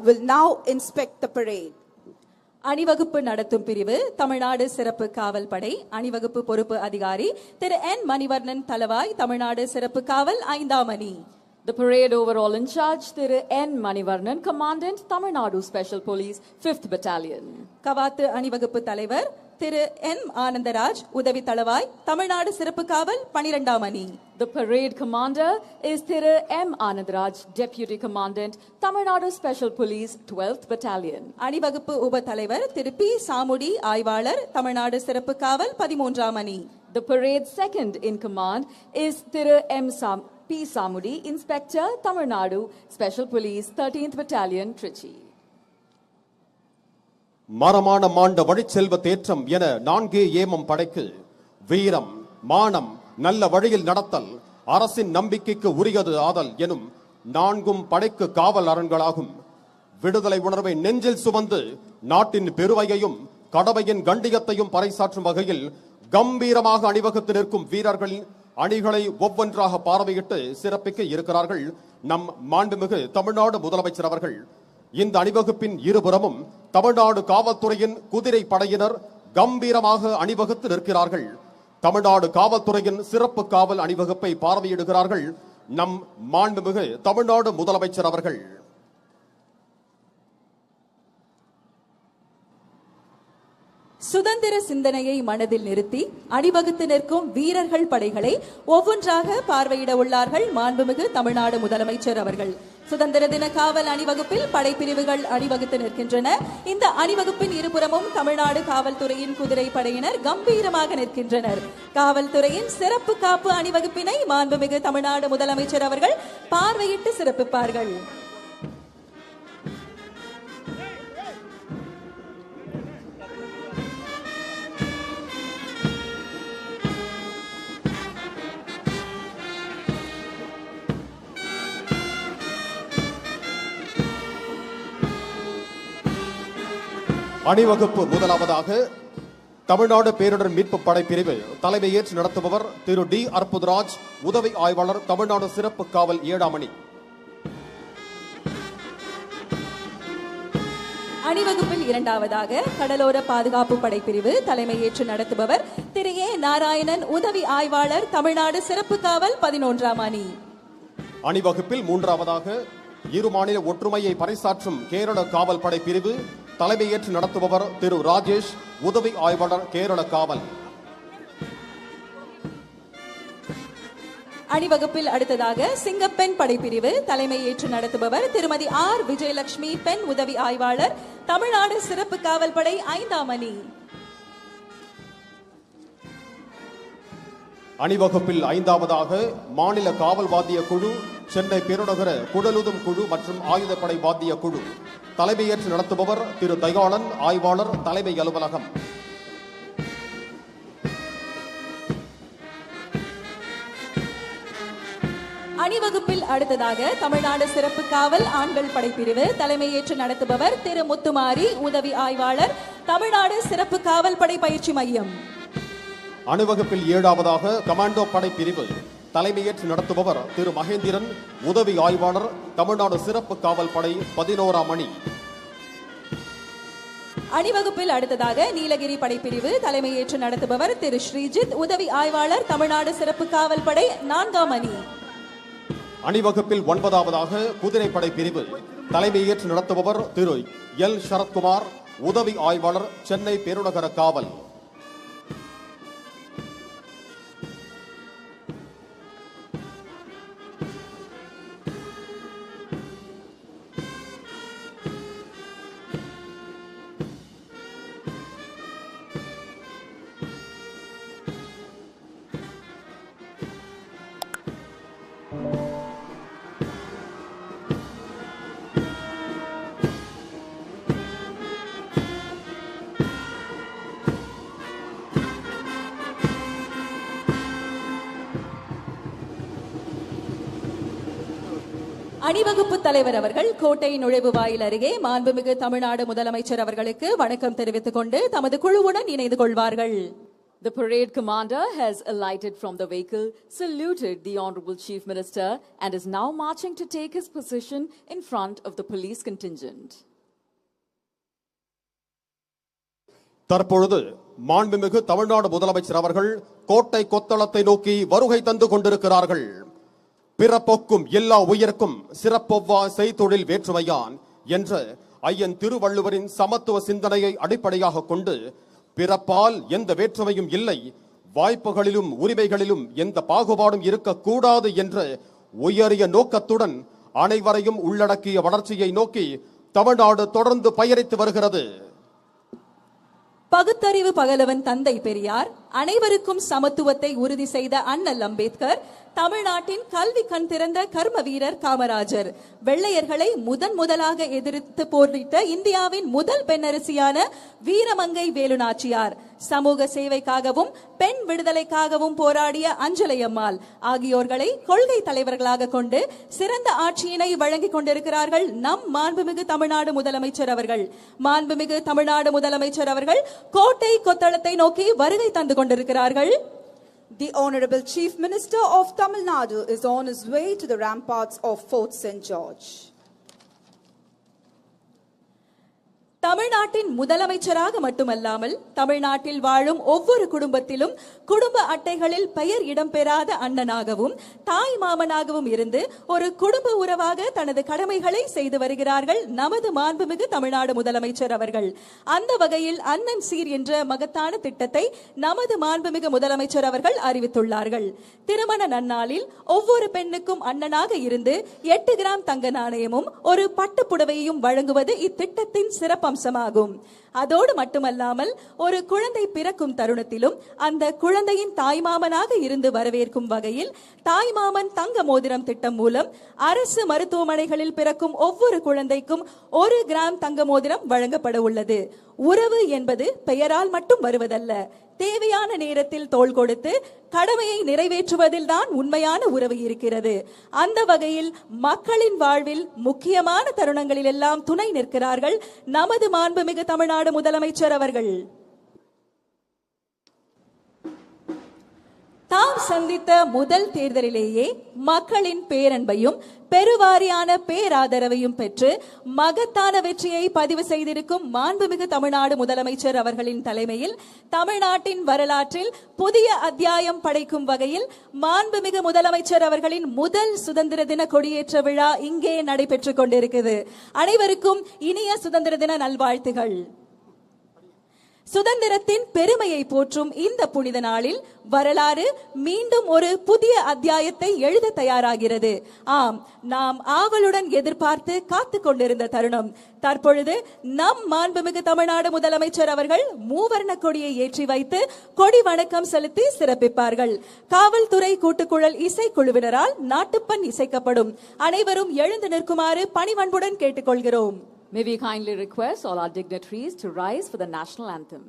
will now inspect the parade. அணிவகுப்பு நடத்தும் பிரிவு தமிழ்நாடு சிறப்பு காவல் படை அணிவகுப்பு பொறுப்பு அதிகாரி திரு என் மணிவர்ணன் தலவாய் தமிழ்நாடு சிறப்பு காவல் 5ஆம் அணி. The parade overall in charge Thiru N மணிவர்ணன், Commandant Tamil Nadu Special Police 5th Battalion. கவாத்து அணிவகுப்பு தலைவர் திரு என் ஆனந்தராஜ் உதவி தளவாய் தமிழ்நாடு சிறப்பு காவல் 12ஆம் அணி. The parade commander is Thiru M Anandaraj, Deputy Commandant Tamil Nadu Special Police 12th Battalion. அணிவகுப்பு உப தலைவர் திரு பி சாமுடி ஆய்வாளர் தமிழ்நாடு சிறப்பு காவல் 13ஆம் அணி. The parade second in command is Thiru M P. Samudi, Inspector, Tamil Nadu Special Police 13th Battalion, Trichy. மரமான மாண்ட வழிச்செல்வ தேற்றம் என 4 ஏமம் படைக்கு வீரம், மானம், நல்ல வழியில் நடத்தல், அரசின் நம்பிக்கைக்கு உரியது ஆதல் எனும் 4 படைக்கு காவல் அரண்களாகும். விடுதலை உணர்வை நெஞ்சில் சுமந்து நாட்டின் பெருமையையும் கடமையின் கண்டியத்தையும் பறைசாற்றும் வகையில் கம்பீரமாக அணிவகுத்து நிற்கும் வீரர்களின் அணிகளை ஒவ்வொன்றாக பார்வையிட்டு சிறப்பிக்க இருக்கிறார்கள் நம் மாண்புமிகு தமிழ்நாடு முதலமைச்சர் அவர்கள். இந்த அணிவகுப்பின் இருபுறமும் தமிழ்நாடு காவல்துறையின் குதிரை படையினர் கம்பீரமாக அணிவகுத்து நிற்கிறார்கள். தமிழ்நாடு காவல்துறையின் சிறப்பு காவல் அணிவகுப்பை பார்வையிடுகிறார்கள் நம் மாண்புமிகு தமிழ்நாடு முதலமைச்சர் அவர்கள். சுதந்திர சிந்தனையை மனதில் நிறுத்தி அணிவகுத்து நிற்கும் வீரர்கள் படைகளை ஒவ்வொன்றாக பார்வையிட உள்ளார்கள் மாண்புமிகு தமிழ்நாடு முதலமைச்சர் அவர்கள். சுதந்திர தின காவல் அணிவகுப்பில் படைப்பிரிவுகள் அணிவகுத்து நிற்கின்றன. இந்த அணிவகுப்பின் இருபுறமும் தமிழ்நாடு காவல்துறையின் குதிரை படையினர் கம்பீரமாக நிற்கின்றனர். காவல்துறையின் சிறப்பு காப்பு அணிவகுப்பினை மாண்புமிகு தமிழ்நாடு முதலமைச்சர் அவர்கள் பார்வையிட்டு சிறப்பிப்பார்கள். அணிவகுப்பு முதலாவதாக தமிழ்நாடு பேரிடர் மீட்பு படை பிரிவு தலைமையேற்று நடத்துபவர் திரு டி அற்புதராஜ், உதவி ஆய்வாளர் தமிழ்நாடு சிறப்பு காவல் 7ஆம் அணி. அணிவகுப்பில் இரண்டாவதாக கடலோர பாதுகாப்பு படைப்பிரிவு தலைமையேற்று நடத்துபவர் திரு ஏ நாராயணன், உதவி ஆய்வாளர் தமிழ்நாடு சிறப்பு காவல் 11ஆம் அணி. அணிவகுப்பில் மூன்றாவதாக இரு மாநில ஒற்றுமையை பறைசாற்றும் கேரள காவல் படை பிரிவு தலைமையேற்று நடத்துபவர் திரு ராஜேஷ், உதவி ஆய்வாளர் கேரள காவல். அணிவகுப்பில் அடுத்ததாக சிங்கப்பெண் படைப்பிரிவு தலைமையேற்று நடத்துபவர் திருமதி ஆர் விஜயலட்சுமி, பெண் உதவி ஆய்வாளர் தமிழ்நாடு சிறப்பு காவல் படை 5ஆம் அணி. அணிவகுப்பில் ஐந்தாவதாக மாநில காவல் வாத்திய குழு, சென்னை பெருநகர குடலுதும் குழு மற்றும் ஆயுதப்படை வாத்திய குழு தலைமையேற்று நடத்துபவர் திரு தயாளன், ஆய்வாளர் தலைமை அலுவலகம். அணிவகுப்பில் அடுத்ததாக தமிழ்நாடு சிறப்பு காவல் ஆண்கள் படைப்பிரிவு தலைமையேற்று நடத்துபவர் திரு முத்துமாரி, உதவி ஆய்வாளர் தமிழ்நாடு சிறப்பு காவல் படை பயிற்சி மையம். அணிவகுப்பில் 7ஆவதாக கமாண்டோ படை பிரிவு தலைமையேற்று நடத்துபவர் திரு மகேந்திரன், உதவி ஆய்வாளர் தமிழ்நாடு சிறப்பு காவல் படை 11ஆம் அணி. அணிவகுப்பில் அடுத்ததாக நீலகிரி படைப்பிரிவு தலைமையேற்று நடத்துபவர் திரு ஸ்ரீஜித், உதவி ஆய்வாளர் தமிழ்நாடு சிறப்பு காவல் படை 4ஆம் அணி. அணிவகுப்பில் 9ஆவதாக குதிரை படை பிரிவு தலைமையேற்று நடத்துபவர் திரு எல் சரத்குமார், உதவி ஆய்வாளர் சென்னை பெருநகர காவல். அணிவகுப்பு தலைவர் அவர்கள் கோட்டை நுழைவு வாயில் அருகே மாண்புமிகு தமிழ்நாடு முதலமைச்சர் அவர்களுக்கு வணக்கம் தெரிவித்துக் கொண்டு தமது குழுவுடன் இணைந்து கொள்வார்கள். The parade commander has alighted from the vehicle, saluted the Honorable Chief Minister, and is now marching to take his position in front of the police contingent. தற்பொழுது மாண்புமிகு தமிழ்நாடு முதலமைச்சர் அவர்கள் கோட்டை கொத்தளத்தை நோக்கி வருகை தந்து கொண்டிருக்கிறார்கள். பிறப்பொக்கும் எல்லா உயிர்க்கும் சிறப்பொவ்வா செய்தொழில் வேற்றுமையான் என்ற ஐயன் திருவள்ளுவரின் சமத்துவ சிந்தனையை அடிப்படையாக கொண்டு பிறப்பால் எந்த வேற்றுமையும் இல்லை, வாய்ப்புகளிலும் உரிமைகளிலும் எந்த பாகுபாடும் இருக்கக்கூடாது என்ற உயரிய நோக்கத்துடன் அனைவரையும் உள்ளடக்கிய வளர்ச்சியை நோக்கி தமிழ்நாடு தொடர்ந்து பயணித்து வருகிறது. பகுத்தறிவு பகலவன் தந்தை பெரியார், அனைவருக்கும் சமத்துவத்தை உறுதி செய்த அண்ணல் அம்பேத்கர், தமிழ்நாட்டின் கல்வி கண் திறந்த கர்ம வீரர் காமராஜர், வெள்ளையர்களை முதலாக எதிர்த்து போரிட்ட இந்தியாவின் முதல் பெண்ணரசியான வீரமங்கை வேலு நாச்சியார், சமூக சேவைக்காகவும் பெண் விடுதலைக்காகவும் போராடிய அஞ்சலை அம்மாள் ஆகியோர்களை கொள்கை தலைவர்களாக கொண்டு சிறந்த ஆட்சியினை வழங்கிக் கொண்டிருக்கிறார்கள் நம் மாண்புமிகு தமிழ்நாடு முதலமைச்சர் அவர்கள். மாண்புமிகு தமிழ்நாடு முதலமைச்சர் அவர்கள் கோட்டை கொத்தளத்தை நோக்கி வருகை தந்து கொண்டிருக்கிறார்கள். The Honorable Chief Minister of Tamil Nadu is on his way to the ramparts of Fort St. George. தமிழ்நாட்டின் முதலமைச்சராக மட்டுமல்லாமல் தமிழ்நாட்டில் வாழும் ஒவ்வொரு குடும்பத்திலும் குடும்ப அட்டைகளில் பெயர் இடம்பெறாத அண்ணனாகவும் தாய் மாமனாகவும் இருந்து ஒரு குடும்ப உறவாக தனது கடமைகளை செய்து வருகிறார்கள் நமது மாண்புமிகு தமிழ்நாடு முதலமைச்சர் அவர்கள். அந்த வகையில் அண்ணன் சீர் என்ற மகத்தான திட்டத்தை நமது மாண்புமிகு முதலமைச்சர் அவர்கள் அறிவித்துள்ளார்கள். திருமண நன்னாளில் ஒவ்வொரு பெண்ணுக்கும் அண்ணனாக இருந்து 8 கிராம் தங்க நாணயமும் ஒரு பட்டு புடவையையும் வழங்குவது இத்திட்டத்தின் சிறப்பு அம்சமாகும். அதோடு மட்டுமல்லாமல் ஒரு குழந்தை பிறக்கும் தருணத்திலும் அந்த குழந்தையின் தாய்மாமனாக இருந்து வரவேற்கும் வகையில் தாய்மாமன் தங்க மோதிரம் திட்டம் மூலம் அரசு மருத்துவமனைகளில் பிறக்கும் ஒவ்வொரு குழந்தைக்கும் 1 கிராம் தங்க மோதிரம் வழங்கப்பட உள்ளது. உறவு என்பது பெயரால் மட்டும் வருவதல்ல, தேவையான நேரத்தில் தோள் கொடுத்து கடமையை நிறைவேற்றுவதில் தான் உண்மையான உறவு இருக்கிறது. அந்த வகையில் மக்களின் வாழ்வில் முக்கியமான தருணங்களில் எல்லாம் துணை நிற்கிறார்கள் நமது மாண்புமிகு தமிழ்நாடு முதலமைச்சர் அவர்கள். தாம் சந்தித்த முதல் தேர்தலிலேயே மக்களின் பேரன்பையும் பெருவாரியான பேராதரவையும் பெற்று மகத்தான வெற்றியை பதிவு செய்திருக்கும் மாண்புமிகு தமிழ்நாடு முதலமைச்சர் அவர்களின் தலைமையில் தமிழ்நாட்டின் வரலாற்றில் புதிய அத்தியாயம் படைக்கும் வகையில் மாண்புமிகு முதலமைச்சர் அவர்களின் முதல் சுதந்திர தின கொடியேற்ற விழா இங்கே நடைபெற்றுக் கொண்டிருக்கிறது. அனைவருக்கும் இனிய சுதந்திர தின நல்வாழ்த்துகள். சுதந்திரத்தின் பெருமையை போற்றும் இந்த புனித நாளில் வரலாறு மீண்டும் ஒரு புதிய அத்தியாயத்தை எழுத தயாராகிறது. ஆம், நாம் ஆவலுடன் எதிர்பார்த்து காத்து கொண்டிருந்த தருணம் தற்பொழுது நம் மாண்புமிகு தமிழ்நாடு முதலமைச்சர் அவர்கள் மூவர்ண கொடியை ஏற்றி வைத்து கொடி வணக்கம் செலுத்தி சிறப்பிப்பார்கள். காவல்துறை கூட்டுக்குழல் இசைக்குழுவினரால் நாட்டுப்பண் இசைக்கப்படும். அனைவரும் எழுந்து நிற்குமாறு பணிவன்புடன் கேட்டுக்கொள்கிறோம். May we kindly request all our dignitaries to rise for the national anthem.